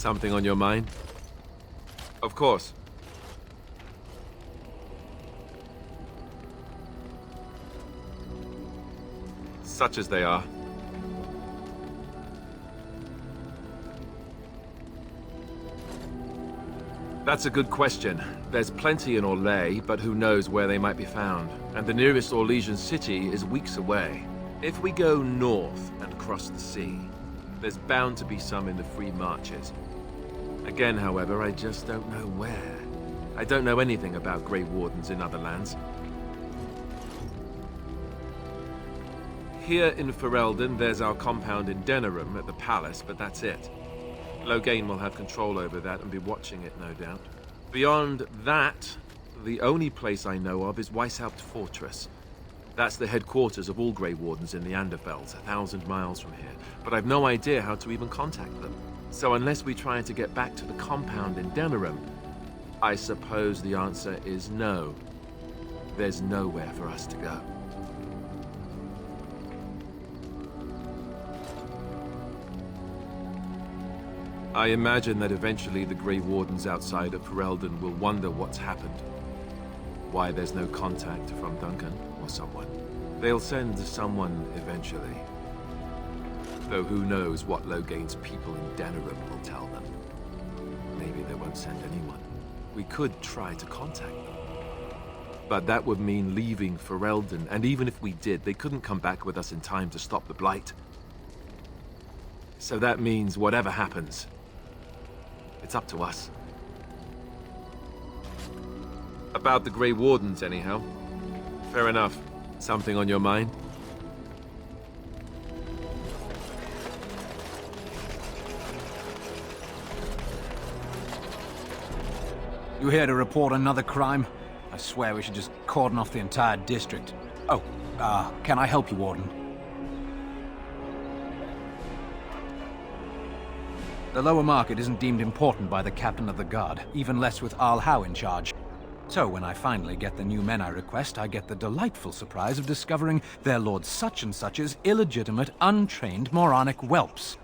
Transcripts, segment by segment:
Something on your mind? Of course. Such as they are. That's a good question. There's plenty in Orlais, but who knows where they might be found. And the nearest Orlesian city is weeks away. If we go north and cross the sea, there's bound to be some in the free marches. Again, however, I just don't know where. I don't know anything about Grey Wardens in other lands. Here in Ferelden, there's our compound in Denerim at the palace, but that's it. Loghain will have control over that and be watching it, no doubt. Beyond that, the only place I know of is Weishaupt Fortress. That's the headquarters of all Grey Wardens in the Anderfelds, 1,000 miles from here. But I've no idea how to even contact them. So unless we try to get back to the compound in Denerim, I suppose the answer is no. There's nowhere for us to go. I imagine that eventually the Grey Wardens outside of Ferelden will wonder what's happened. Why there's no contact from Duncan or someone. They'll send someone eventually. Though who knows what Loghain's people in Denerim will tell them. Maybe they won't send anyone. We could try to contact them. But that would mean leaving Ferelden, and even if we did, they couldn't come back with us in time to stop the Blight. So that means whatever happens, it's up to us. About the Grey Wardens, anyhow. Fair enough. Something on your mind? You here to report another crime? I swear we should just cordon off the entire district. Oh, can I help you, Warden? The lower market isn't deemed important by the captain of the guard, even less with Arl Howe in charge. So when I finally get the new men I request, I get the delightful surprise of discovering their Lord Such-and-Such's illegitimate, untrained, moronic whelps.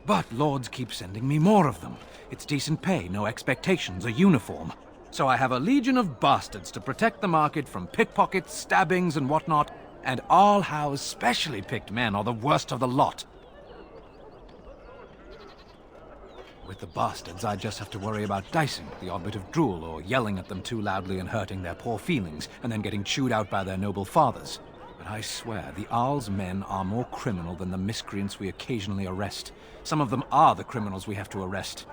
But lords keep sending me more of them. It's decent pay, no expectations, a uniform. So I have a legion of bastards to protect the market from pickpockets, stabbings, and whatnot, and Arl Howe's specially picked men are the worst of the lot. With the bastards, I just have to worry about dicing, the odd bit of drool, or yelling at them too loudly and hurting their poor feelings, and then getting chewed out by their noble fathers. But I swear, the Arl's men are more criminal than the miscreants we occasionally arrest. Some of them are the criminals we have to arrest.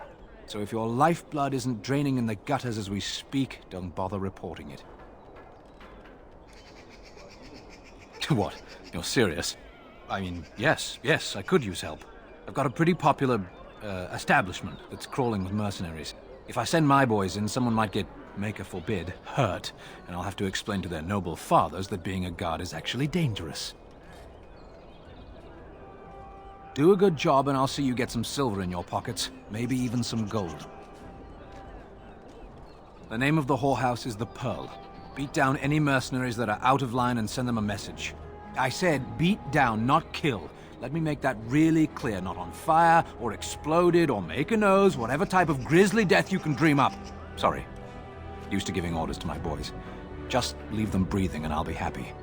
So if your lifeblood isn't draining in the gutters as we speak, don't bother reporting it. What? You're serious? I mean, yes, I could use help. I've got a pretty popular establishment that's crawling with mercenaries. If I send my boys in, someone might get, maker forbid, hurt, and I'll have to explain to their noble fathers that being a guard is actually dangerous. Do a good job and I'll see you get some silver in your pockets, maybe even some gold. The name of the whorehouse is the Pearl. Beat down any mercenaries that are out of line and send them a message. I said beat down, not kill. Let me make that really clear. Not on fire, or exploded, or make a nose, whatever type of grisly death you can dream up. Sorry. Used to giving orders to my boys. Just leave them breathing and I'll be happy.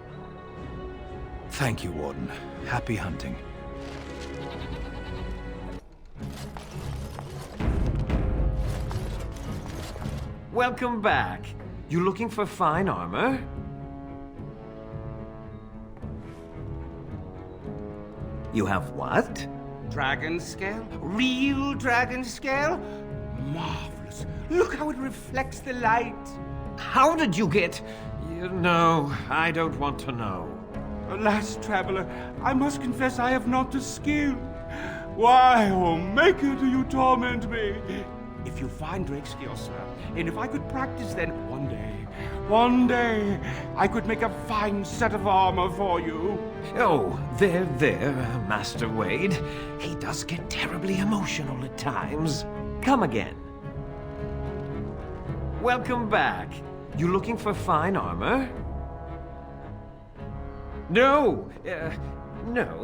Thank you, Warden. Happy hunting. Welcome back. You looking for fine armor? You have what? Dragon scale? Real dragon scale? Marvelous. Look how it reflects the light. How did you get... No, I don't want to know. Alas, traveler, I must confess I have not the skill. Why, oh Maker, do you torment me? If you find Drake's skill, sir, and if I could practice, then one day, I could make a fine set of armor for you. Oh, there, Master Wade. He does get terribly emotional at times. Come again. Welcome back. You looking for fine armor? No,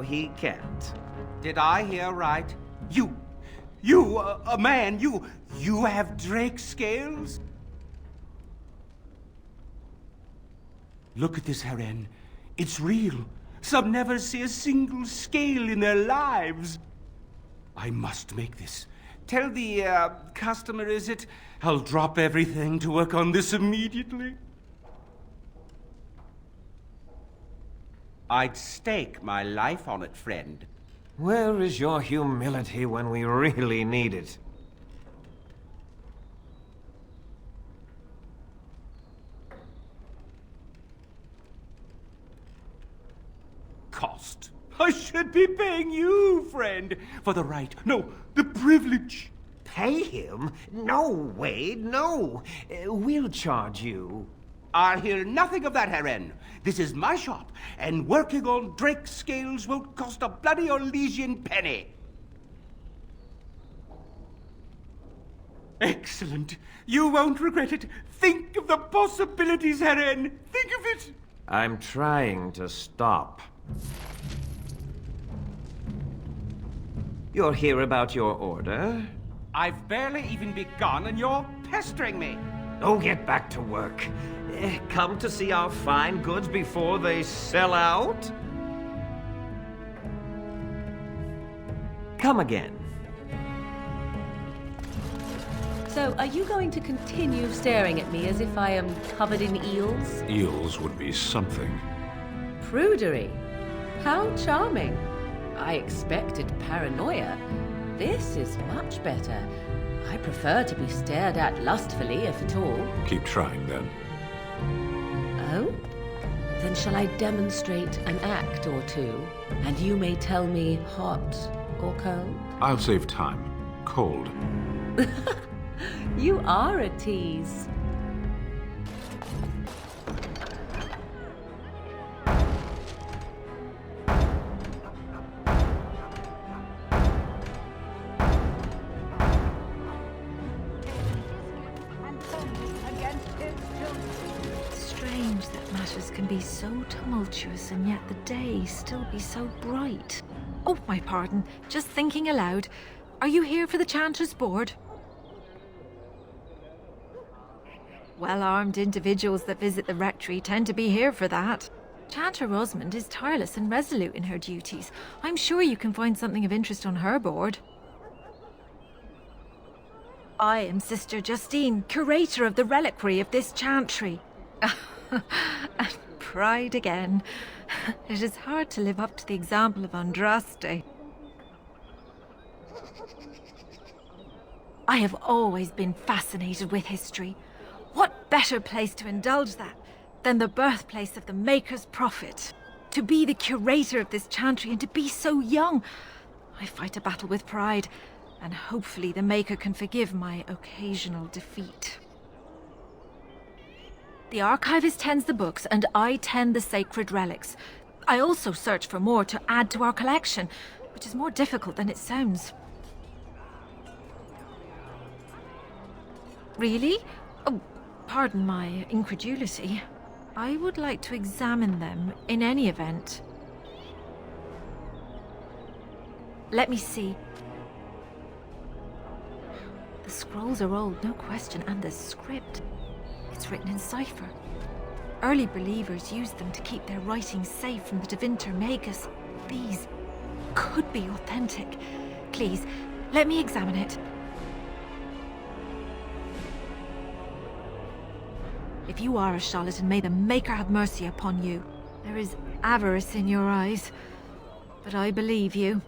he can't. Did I hear right? You, a man, you have drake scales? Look at this, Haren. It's real. Some never see a single scale in their lives. I must make this. Tell the, customer, is it? I'll drop everything to work on this immediately. I'd stake my life on it, friend. Where is your humility when we really need it? Cost. I should be paying you, friend, for the right, no, the privilege. Pay him? No, Wade, no. We'll charge you. I'll hear nothing of that, Haren. This is my shop, and working on drake scales won't cost a bloody Orlesian penny. Excellent. You won't regret it. Think of the possibilities, Haren. Think of it. I'm trying to stop. You're here about your order? I've barely even begun, and you're pestering me. Oh, get back to work. Come to see our fine goods before they sell out? Come again. So, are you going to continue staring at me as if I am covered in eels? Eels would be something. Prudery. How charming. I expected paranoia. This is much better. I prefer to be stared at lustfully, if at all. Keep trying, then. Oh? Then shall I demonstrate an act or two, and you may tell me hot or cold? I'll save time. Cold. You are a tease. Strange that matters can be so tumultuous and yet the day still be so bright. Oh, my pardon. Just thinking aloud. Are you here for the Chanter's Board? Well-armed individuals that visit the rectory tend to be here for that. Chanter Rosamond is tireless and resolute in her duties. I'm sure you can find something of interest on her board. I am Sister Justine, curator of the reliquary of this chantry. And pride again. It is hard to live up to the example of Andraste. I have always been fascinated with history. What better place to indulge that than the birthplace of the Maker's prophet? To be the curator of this chantry and to be so young. I fight a battle with pride, and hopefully the Maker can forgive my occasional defeat. The archivist tends the books, and I tend the sacred relics. I also search for more to add to our collection, which is more difficult than it sounds. Really? Oh, pardon my incredulity. I would like to examine them in any event. Let me see. The scrolls are old, no question, and the script. It's written in cipher. Early believers used them to keep their writings safe from the Divinter Magus. These could be authentic. Please, let me examine it. If you are a charlatan, may the Maker have mercy upon you. There is avarice in your eyes, but I believe you.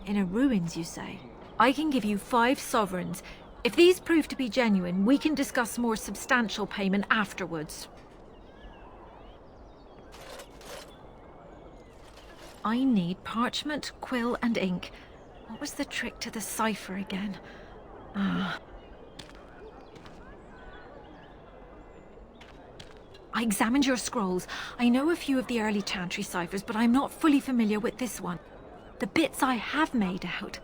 Inner ruins, you say? I can give you 5 sovereigns. If these prove to be genuine, we can discuss more substantial payment afterwards. I need parchment, quill, and ink. What was the trick to the cipher again? I examined your scrolls. I know a few of the early chantry ciphers, but I'm not fully familiar with this one. The bits I have made out.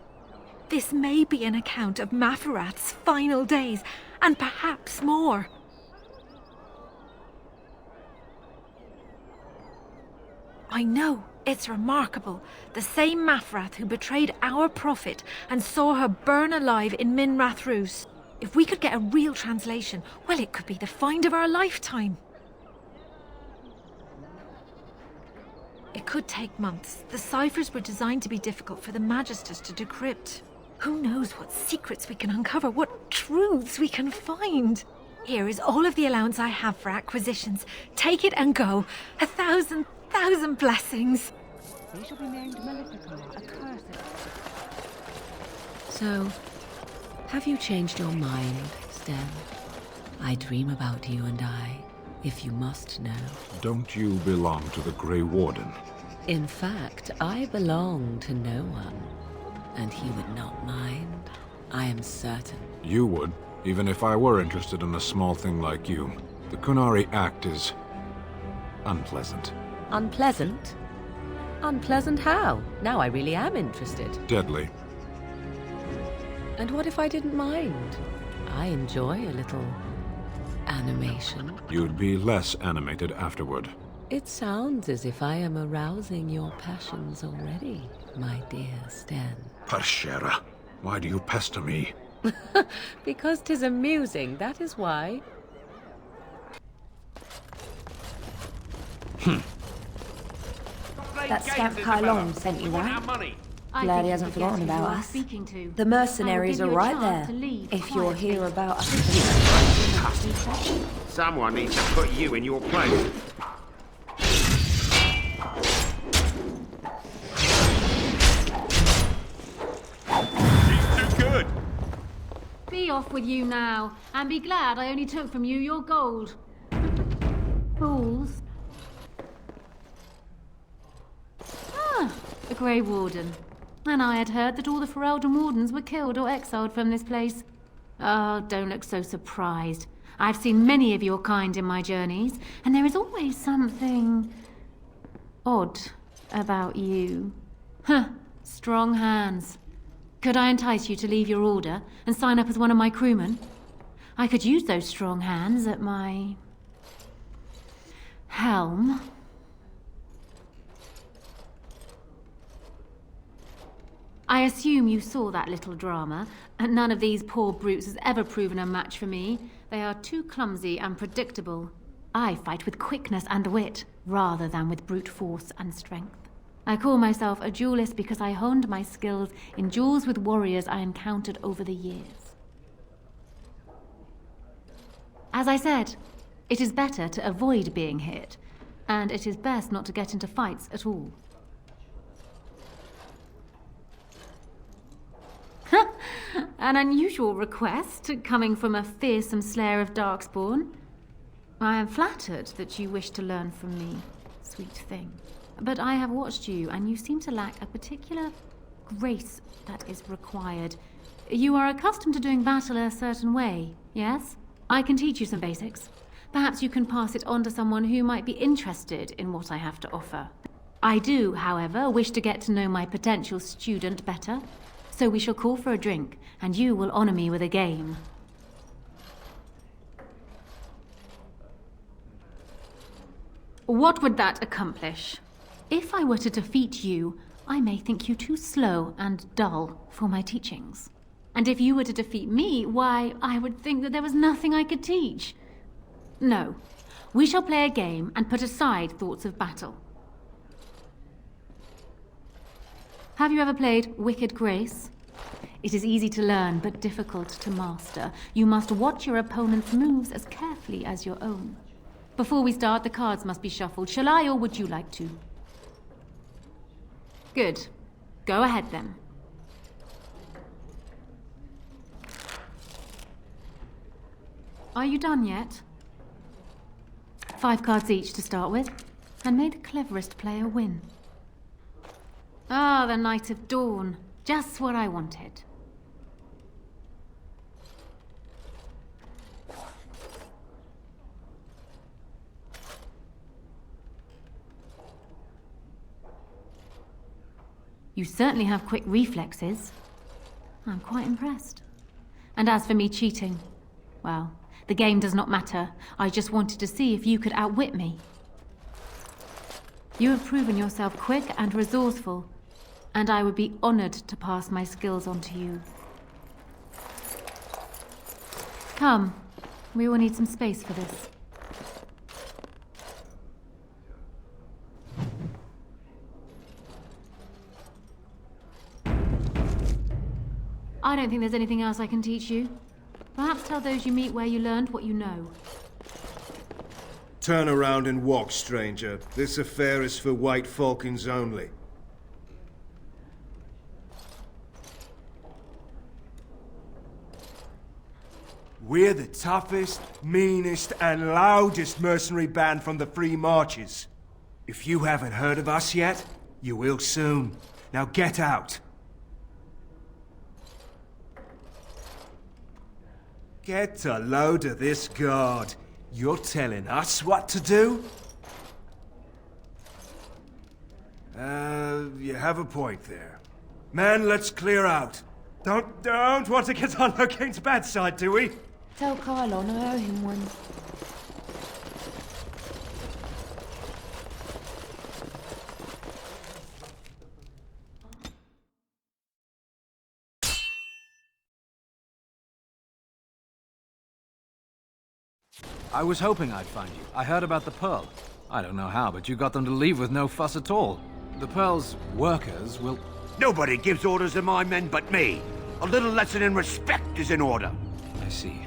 This may be an account of Mafarat's final days, and perhaps more. I know It's remarkable. The same Mafrath who betrayed our prophet and saw her burn alive in Minrath Rus. If we could get a real translation, well, it could be the find of our lifetime. It could take months. The ciphers were designed to be difficult for the Magisters to decrypt. Who knows what secrets we can uncover, what truths we can find. Here is all of the allowance I have for acquisitions. Take it and go. 1,000 blessings. They shall be named Malefica, accursed. So, have you changed your mind, Stan? I dream about you and I, if you must know. Don't you belong to the Grey Warden? In fact, I belong to no one, and he would not mind. I am certain. You would, even if I were interested in a small thing like you. The Kunari Act is unpleasant. Unpleasant? Unpleasant how? Now I really am interested. Deadly. And what if I didn't mind? I enjoy a little animation. You'd be less animated afterward. It sounds as if I am arousing your passions already, my dear Stan. Parshera, why do you pester me? Because 'tis amusing, that is why. That scamp Kylon sent you, right? Glad he hasn't forgotten about us. The mercenaries are right there, if you're here about us. Someone needs to put you in your place. She's too good. Be off with you now, and be glad I only took from you your gold. Fools. Ah, the Grey Warden. And I had heard that all the Ferelden Wardens were killed or exiled from this place. Oh, don't look so surprised. I've seen many of your kind in my journeys, and there is always something odd about you. Huh, strong hands. Could I entice you to leave your order and sign up as one of my crewmen? I could use those strong hands at my helm. I assume you saw that little drama, and none of these poor brutes has ever proven a match for me. They are too clumsy and predictable. I fight with quickness and wit, rather than with brute force and strength. I call myself a duelist because I honed my skills in duels with warriors I encountered over the years. As I said, it is better to avoid being hit, and it is best not to get into fights at all. An unusual request, coming from a fearsome slayer of Darkspawn. I am flattered that you wish to learn from me, sweet thing. But I have watched you, and you seem to lack a particular grace that is required. You are accustomed to doing battle a certain way, yes? I can teach you some basics. Perhaps you can pass it on to someone who might be interested in what I have to offer. I do, however, wish to get to know my potential student better. So we shall call for a drink, and you will honor me with a game. What would that accomplish? If I were to defeat you, I may think you too slow and dull for my teachings. And if you were to defeat me, why, I would think that there was nothing I could teach. No, we shall play a game and put aside thoughts of battle. Have you ever played Wicked Grace? It is easy to learn, but difficult to master. You must watch your opponent's moves as carefully as your own. Before we start, the cards must be shuffled. Shall I, or would you like to? Good. Go ahead, then. Are you done yet? 5 cards each to start with, and may the cleverest player win. Ah, the Night of Dawn. Just what I wanted. You certainly have quick reflexes. I'm quite impressed. And as for me cheating, well, the game does not matter. I just wanted to see if you could outwit me. You have proven yourself quick and resourceful, and I would be honored to pass my skills on to you. Come, we will need some space for this. I don't think there's anything else I can teach you. Perhaps tell those you meet where you learned what you know. Turn around and walk, stranger. This affair is for White Falcons only. We're the toughest, meanest, and loudest mercenary band from the Free Marches. If you haven't heard of us yet, you will soon. Now get out. Get a load of this guard. You're telling us what to do? You have a point there. Man, let's clear out. Don't want to get on Logain's bad side, do we? Tell Kylon I owe him one. I was hoping I'd find you. I heard about the Pearl. I don't know how, but you got them to leave with no fuss at all. The Pearl's workers will... Nobody gives orders to my men but me. A little lesson in respect is in order. I see.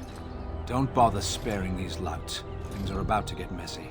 Don't bother sparing these louts. Things are about to get messy.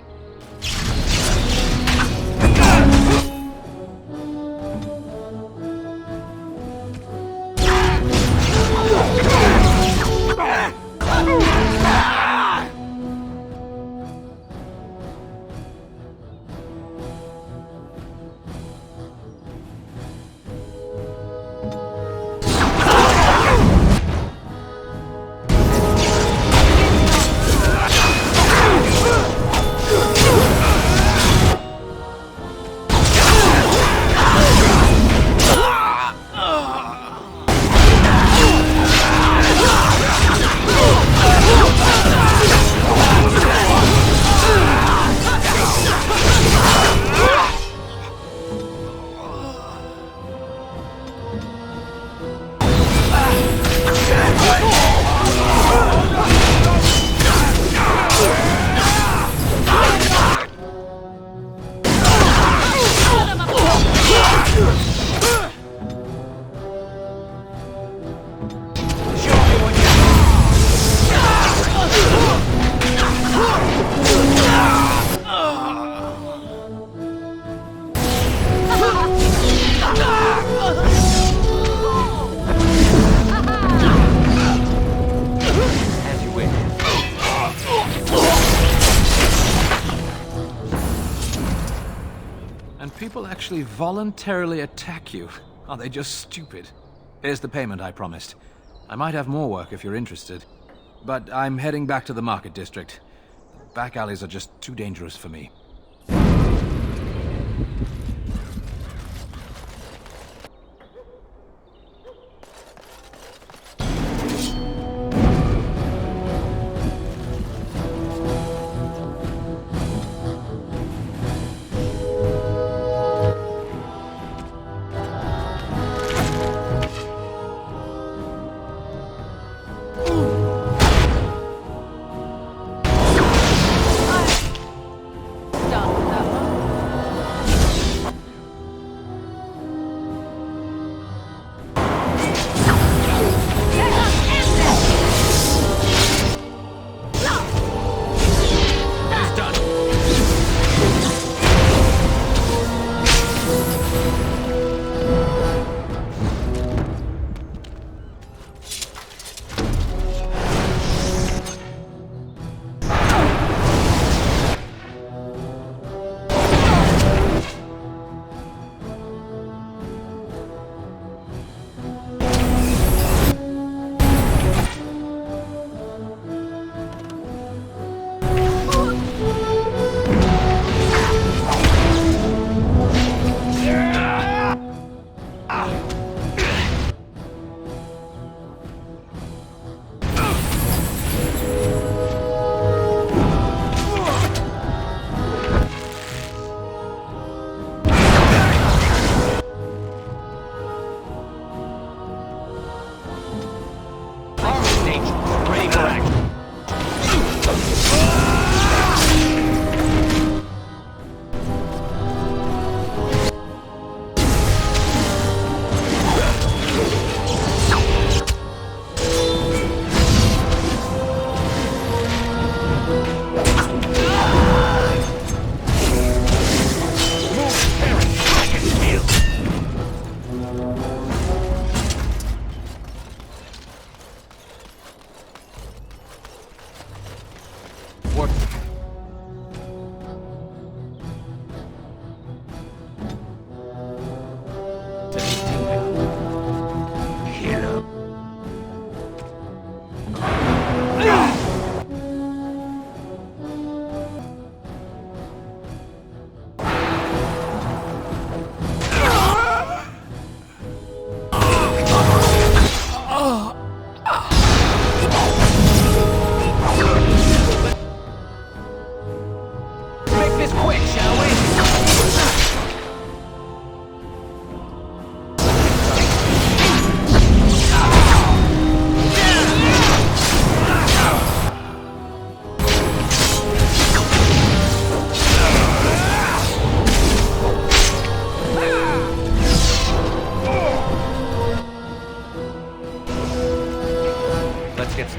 People actually voluntarily attack you. Are they just stupid? Here's the payment I promised. I might have more work if you're interested. But I'm heading back to the market district. The back alleys are just too dangerous for me.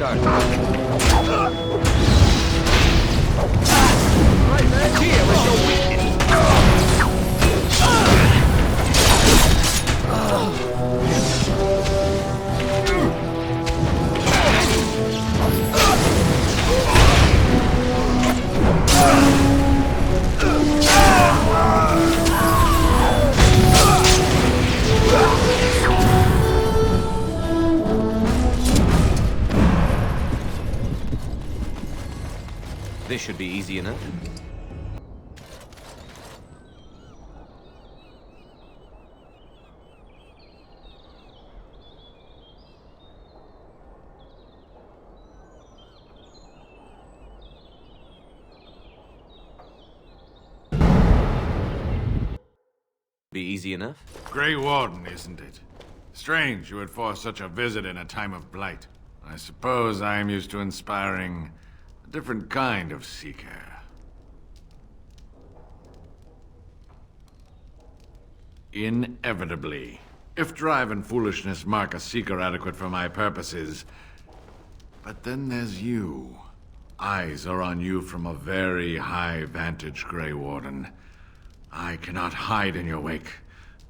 start. Right there, here was your weakness. This should be easy enough. Be easy enough? Grey Warden, isn't it? Strange you would force such a visit in a time of blight. I suppose I am used to inspiring a different kind of seeker. Inevitably. If drive and foolishness mark a seeker adequate for my purposes. But then there's you. Eyes are on you from a very high vantage, Grey Warden. I cannot hide in your wake,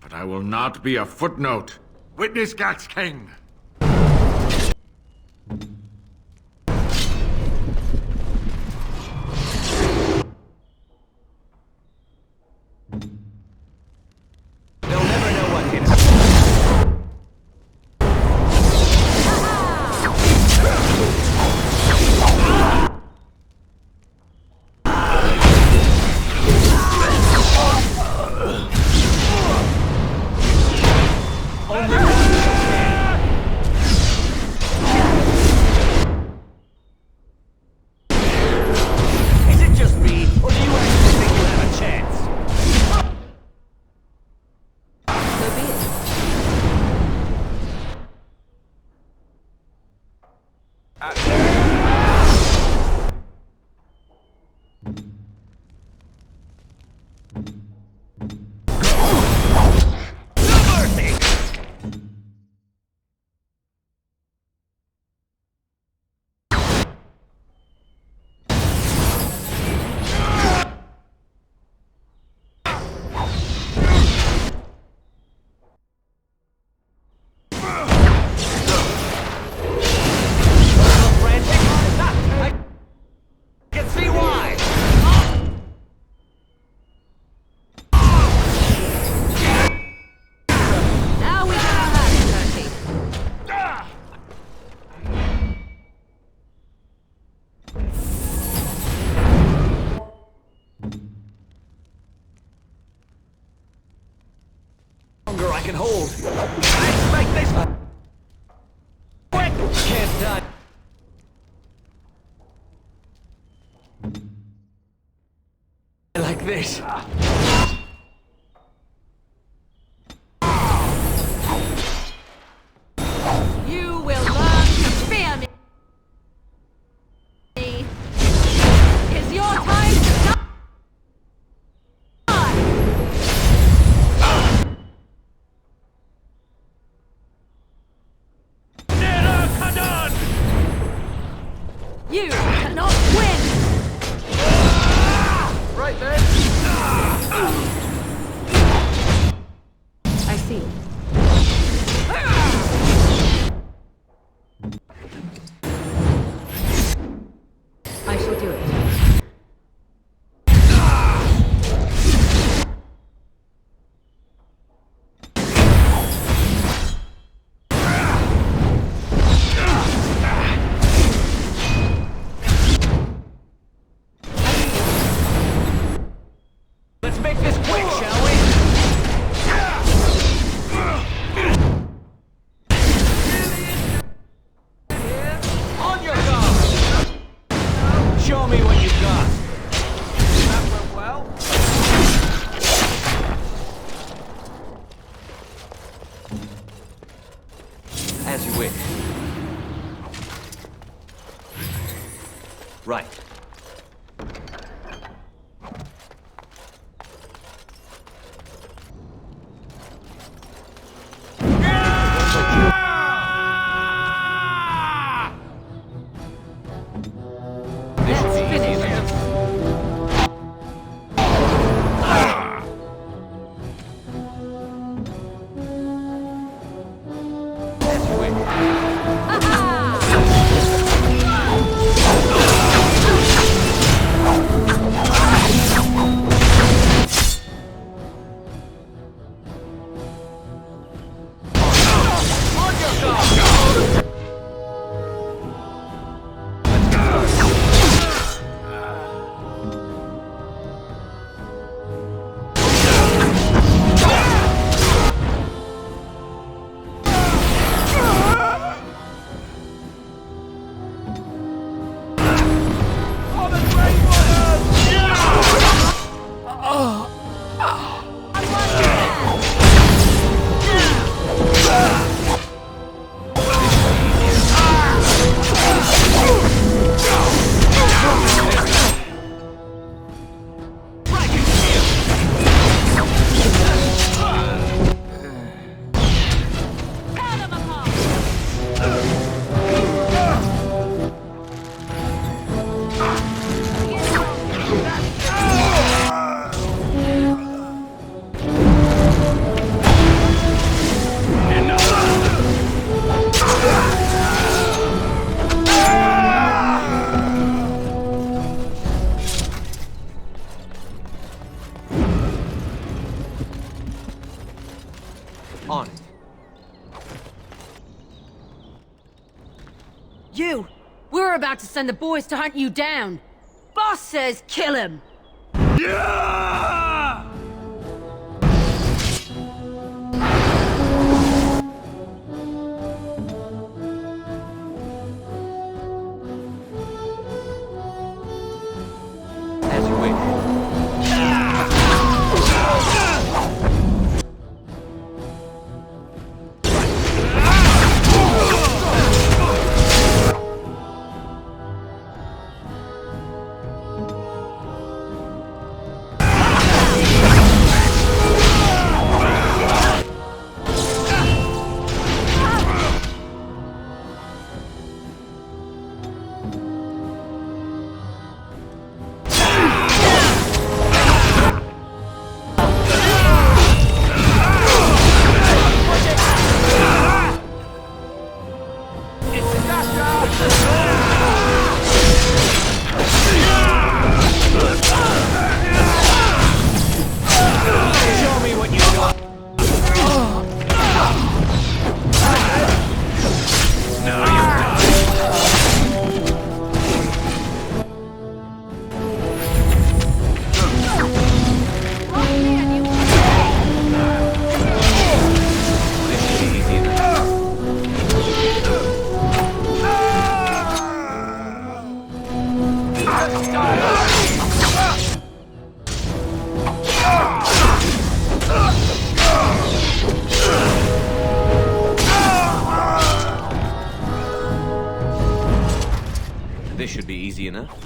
but I will not be a footnote. Witness Gax King! They'll never know what hit us. Is it just me, or do you actually think you'll have a chance? So be it. No mercy! Frantic? I can see why. Now we get our hands dirty. Longer I can hold. I expect this. Quick! Can't die. Like this. You will learn to fear me. Is your time to die? You cannot win! Right there. I see. I shall do it. Let's make this quick, shall we? On your guard! Show me what you've got. That went well. As you wish. Right. On it. You! We're about to send the boys to hunt you down! Boss says kill him! As you wish. This should be easy enough.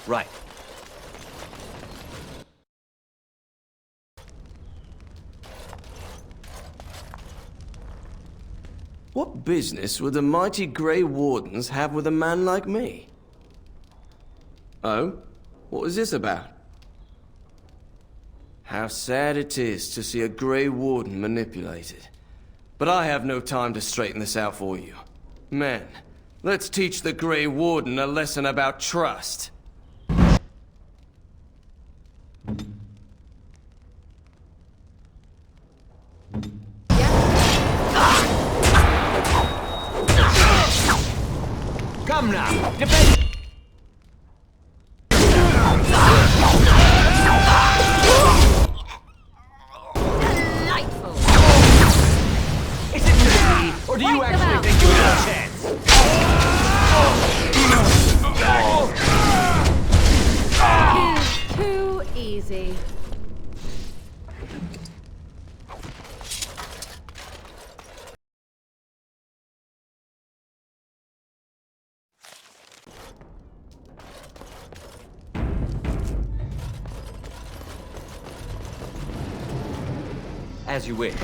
Right. What business would the mighty Grey Wardens have with a man like me? Oh? What is this about? How sad it is to see a Grey Warden manipulated. But I have no time to straighten this out for you. Men, let's teach the Grey Warden a lesson about trust. Come now, defend! Delightful! Is it me, or do you actually think you have a chance? Too easy. As you wish.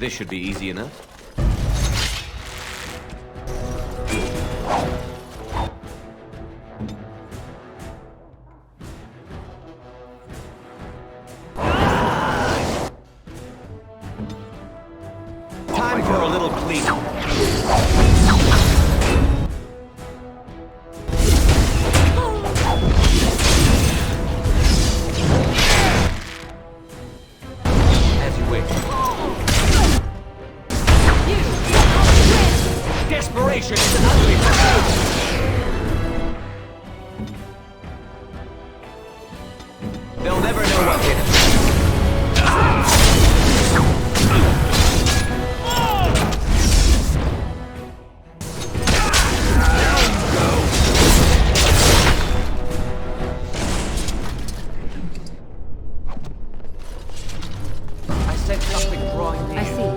This should be easy enough. Time for a little cleanup. As you wish. Desperation is an ugly pursuit. They'll never know what hit us. I said something drawing near. I see.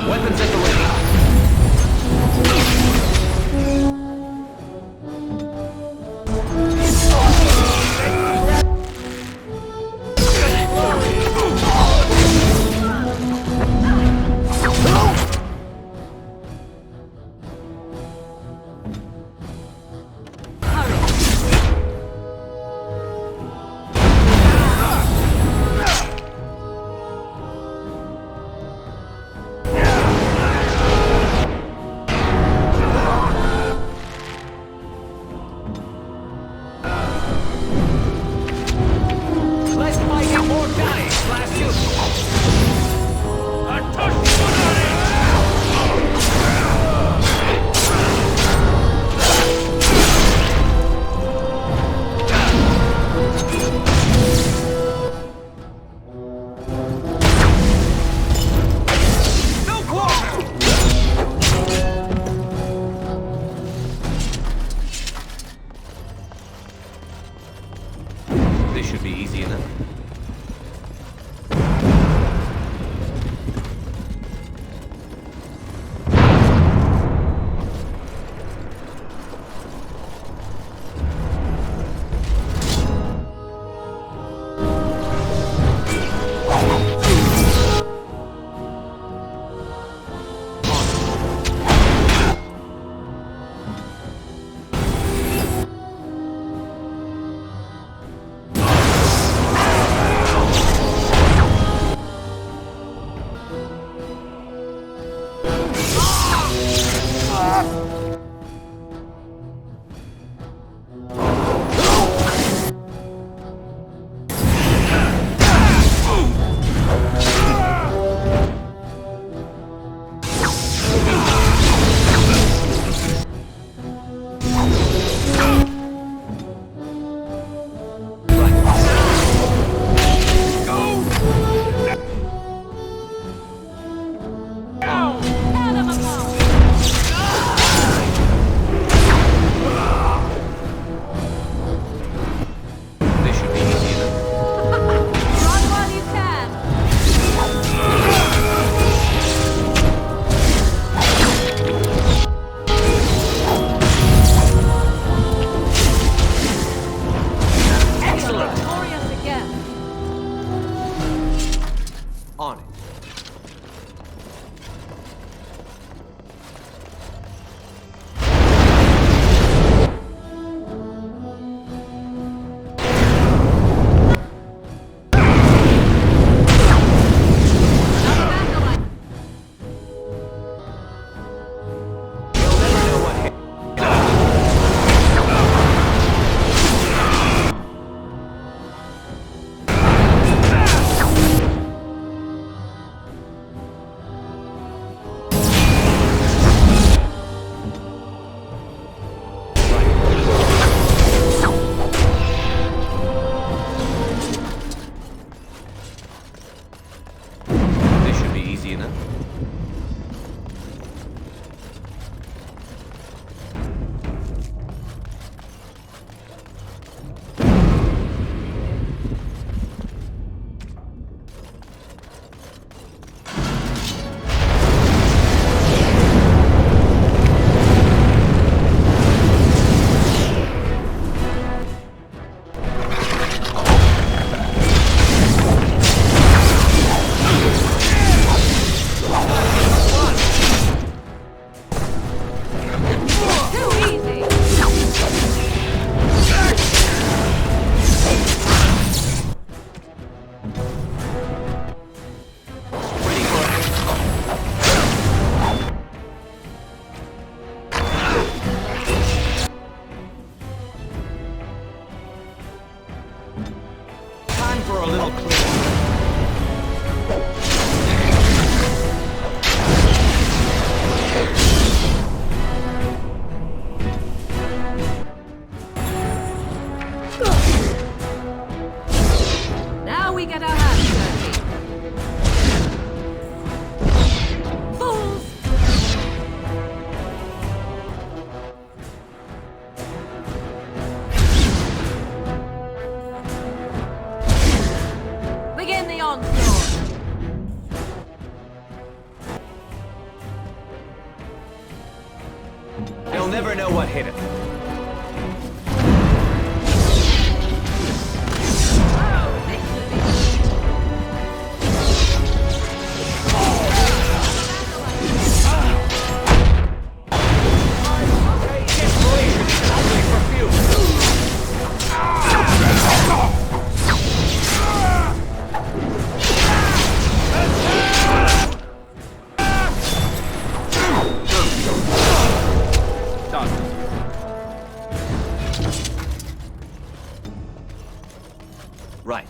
Weapons at the ready. Let's fight out more guys, blast you! No quarter! This should be easy enough. for a little cleanup. Now we get our hands dirty. Fools! Begin the onslaught. They'll never know what hit him. Right.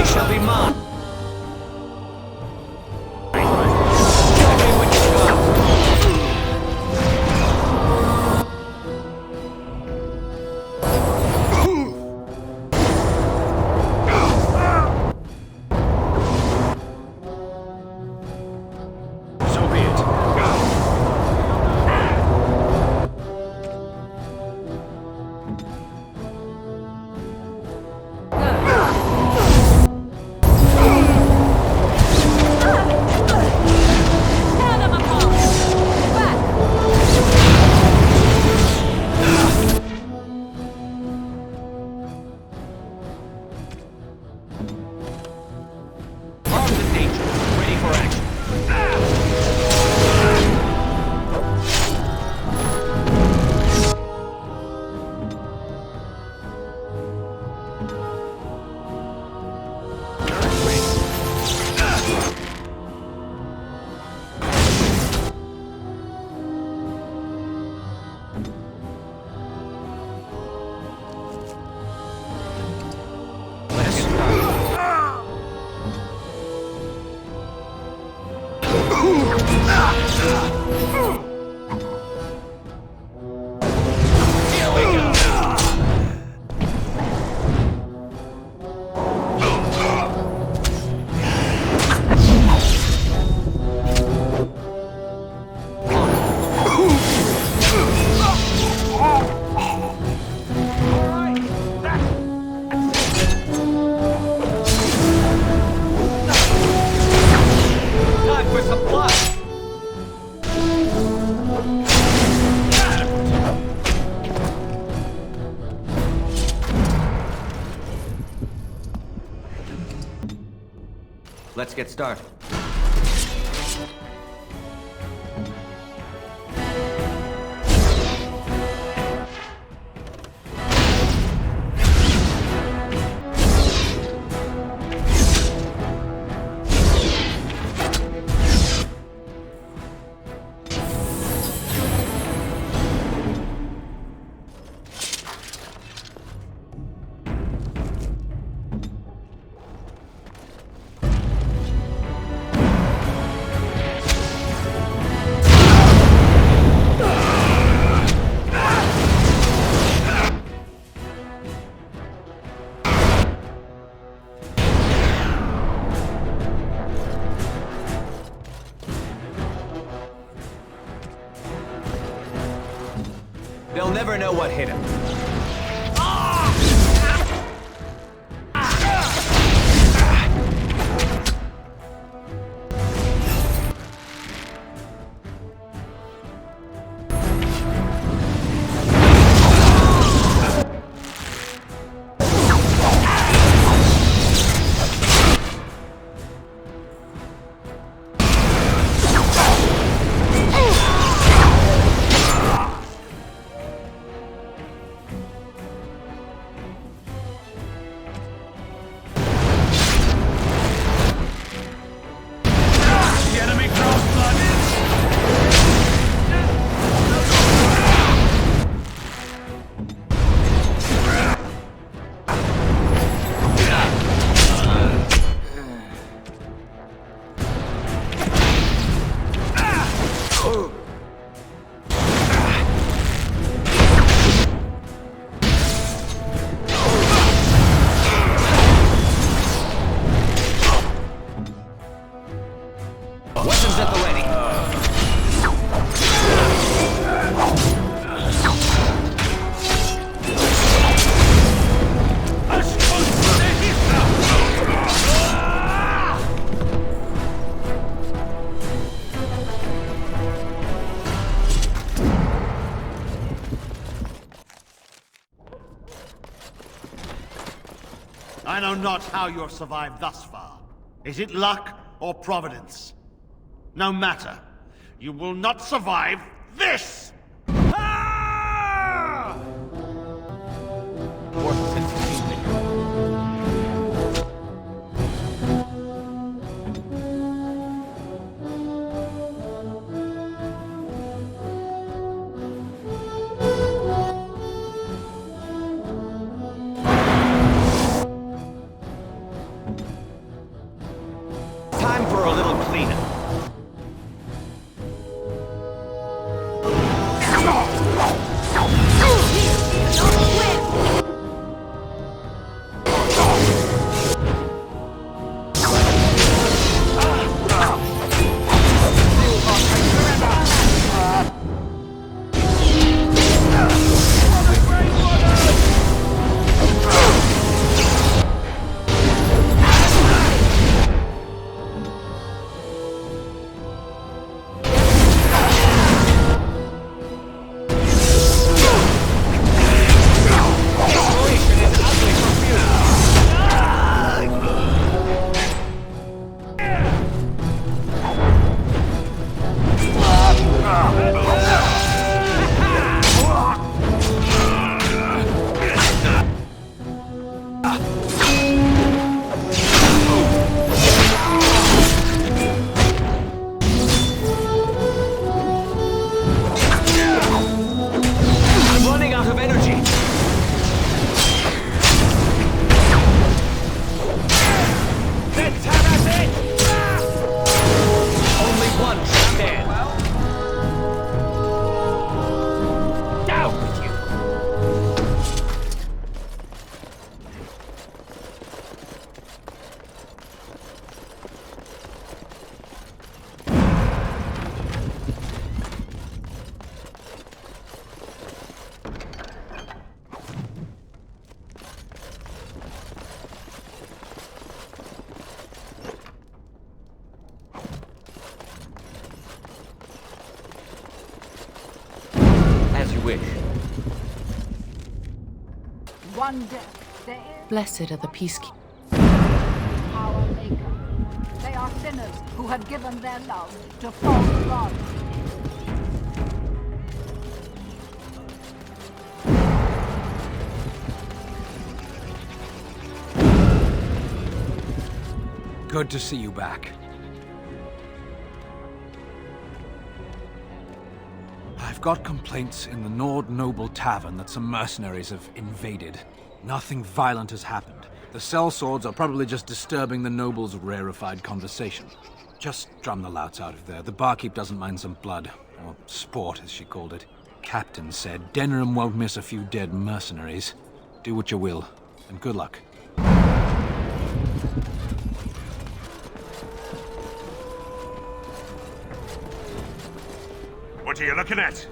Shall be mine. So be it. Let's get started. They'll never know what hit him. Weapons at the ready. I know not how you have survived thus far. Is it luck or providence? No matter. You will not survive this! Ah! Time for a little cleanup. One death, there is Blessed are the peacekeepers. our maker. They are sinners who have given their love to false gods. Good to see you back. I've got complaints in the Nord Noble Tavern that some mercenaries have invaded. Nothing violent has happened. The sellswords are probably just disturbing the nobles' rarefied conversation. Just drum the louts out of there. The barkeep doesn't mind some blood. Or sport, as she called it. Captain said Denerim won't miss a few dead mercenaries. Do what you will, and good luck. What are you looking at?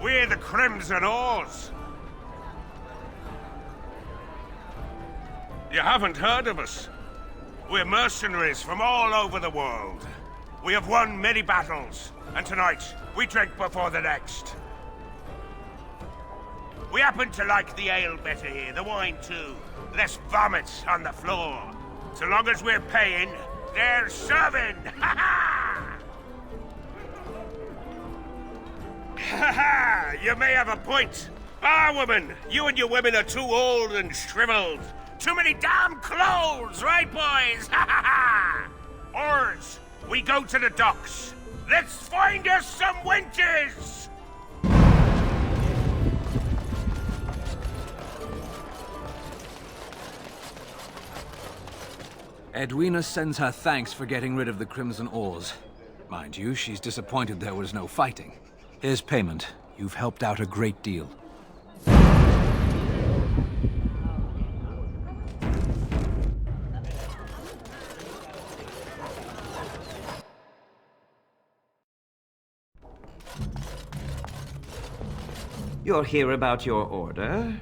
We're the Crimson Oars. You haven't heard of us. We're mercenaries from all over the world. We have won many battles, and tonight we drink before the next. We happen to like the ale better here, the wine too. Less vomit on the floor. So long as we're paying, they're serving! Ha ha! Ha ha! You may have a point. Ah, woman, you and your women are too old and shriveled. Too many damn clothes, right, boys? Ha ha ha! Oars, we go to the docks. Let's find us some wenches! Edwina sends her thanks for getting rid of the Crimson Oars. Mind you, she's disappointed there was no fighting. Here's payment. You've helped out a great deal. You're here about your order?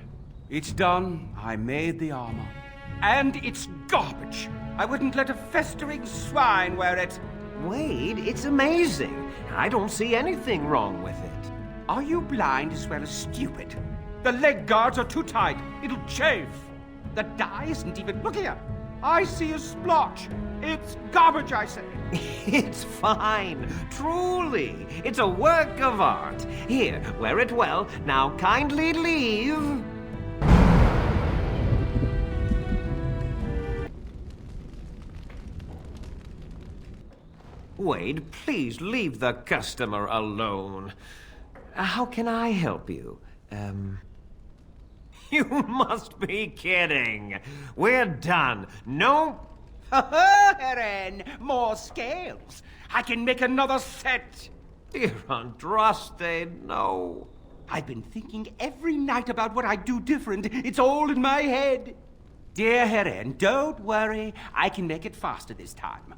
It's done. I made the armor. And it's garbage. I wouldn't let a festering swine wear it. Wade, it's amazing. I don't see anything wrong with it. Are you blind as well as stupid? The leg guards are too tight. It'll chafe. The dye isn't even... Look here. I see a splotch. It's garbage, I say. It's fine. Truly. It's a work of art. Here, wear it well. Now kindly leave. Wade, please leave the customer alone. How can I help you? You must be kidding. We're done. No... Eren, more scales. I can make another set. Dear Andraste, no. I've been thinking every night about what I'd do different. It's all in my head. Dear Eren, don't worry. I can make it faster this time.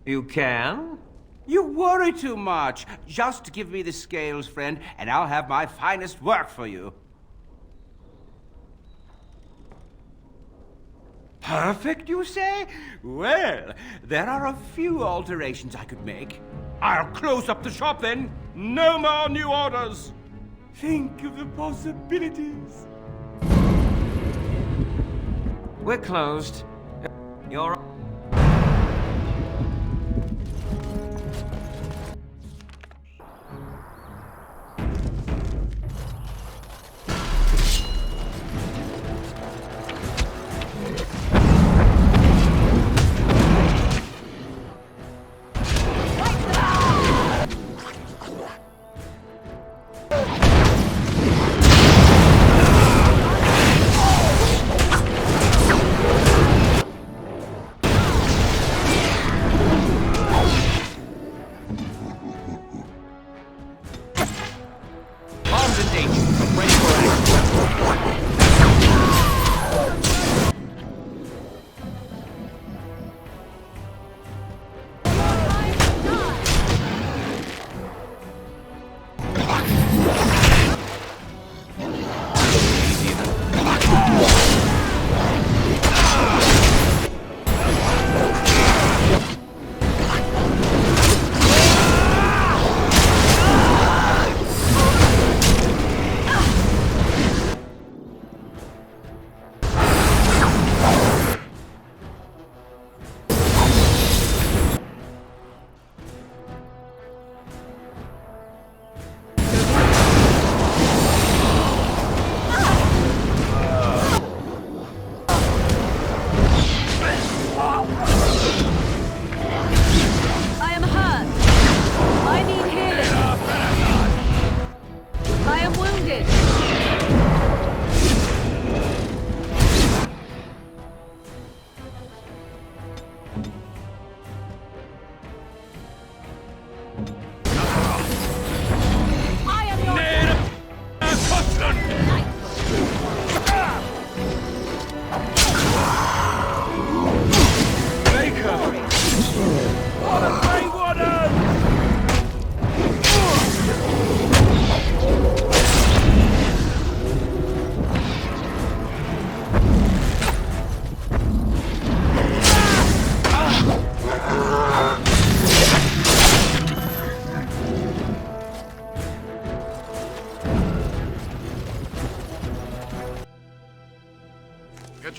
You can? You worry too much. Just give me the scales, friend, and I'll have my finest work for you. Perfect, you say? Well, there are a few alterations I could make. I'll close up the shop then. No more new orders. Think of the possibilities. We're closed. You're...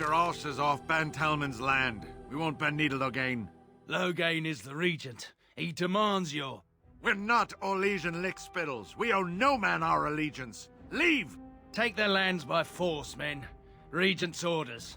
your horses off Ban Talman's land. We won't bend needle, Logain. Logain is the regent. He demands your... We're not Orlesian lickspittles. We owe no man our allegiance. Leave! Take their lands by force, men. Regent's orders.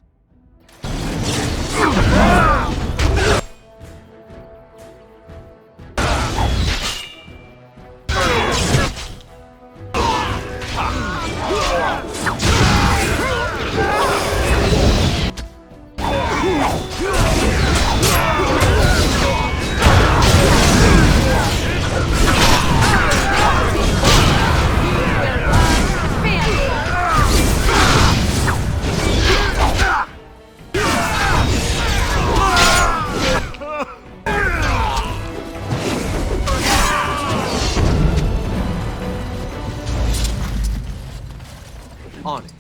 On it.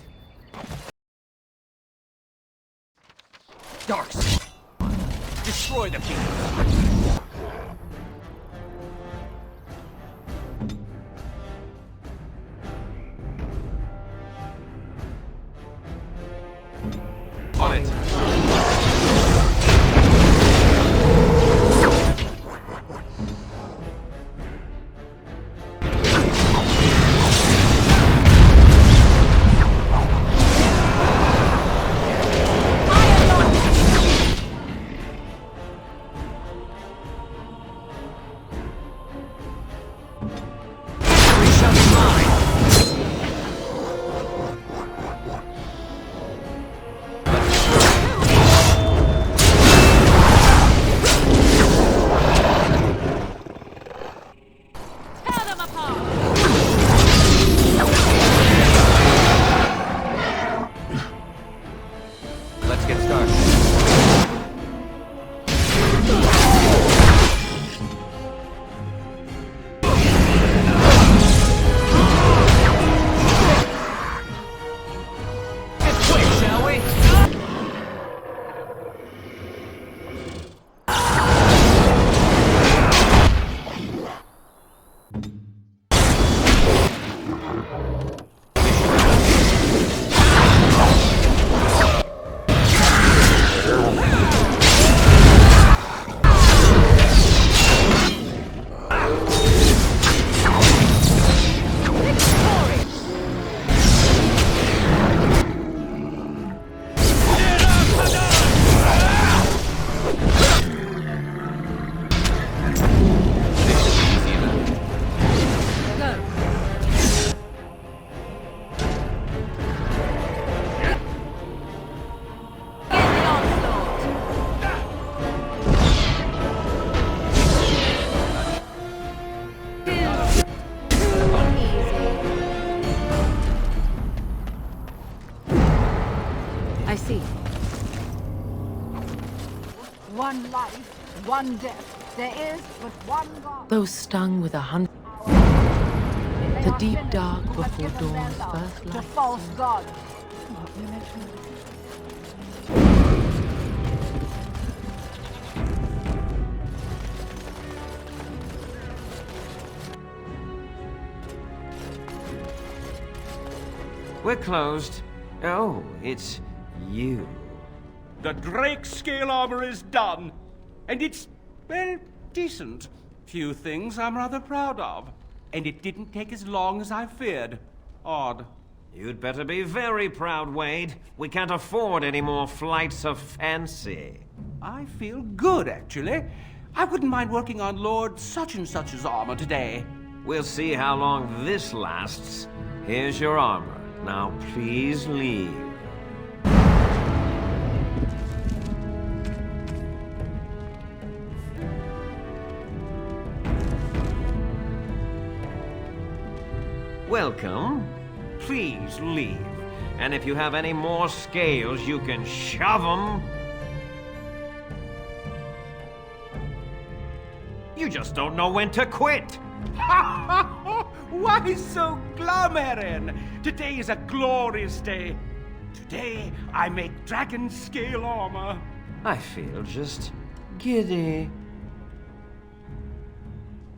Darks! Destroy the beast! On it. Let's get started. Get quick, shall we? I see. One life, one death. There is but one God. Those stung with 100. They The are deep sinners dark who have before given their dawn's love first to light. false gods. We're closed. Oh, it's you. The Drake scale armor is done. And it's, well, decent. Few things I'm rather proud of. And it didn't take as long as I feared. Odd. You'd better be very proud, Wade. We can't afford any more flights of fancy. I feel good, actually. I wouldn't mind working on Lord such-and-such's armor today. We'll see how long this lasts. Here's your armor. Now, please leave. Welcome. Please leave. And if you have any more scales, you can shove them. You just don't know when to quit. Why so glum, Today is a glorious day. Today, I make dragon scale armor. I feel just giddy.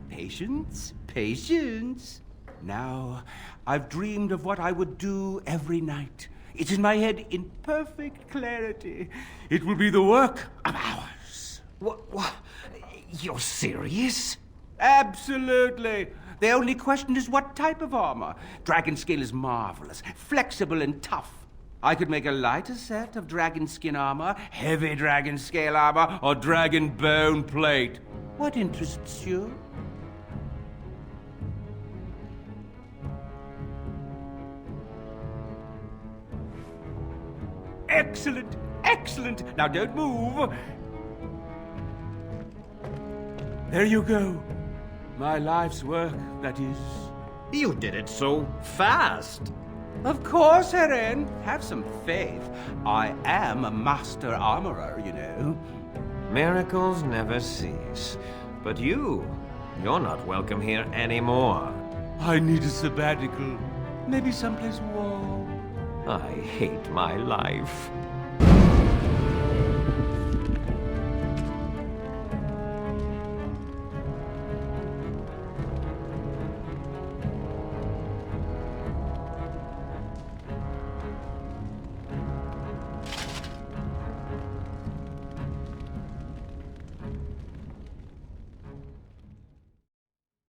Patience, patience. Now, I've dreamed of what I would do every night. It's in my head in perfect clarity. It will be the work of hours. What? You're serious? Absolutely. The only question is what type of armor. Dragon skin is marvelous, flexible and tough. I could make a lighter set of dragon skin armor, heavy dragon scale armor, or dragon bone plate. What interests you? Excellent, excellent. Now don't move. There you go. My life's work, that is. You did it so fast. Of course, Eren. Have some faith. I am a master armorer, you know. Miracles never cease. But you're not welcome here anymore. I need a sabbatical. Maybe someplace warm. I hate my life.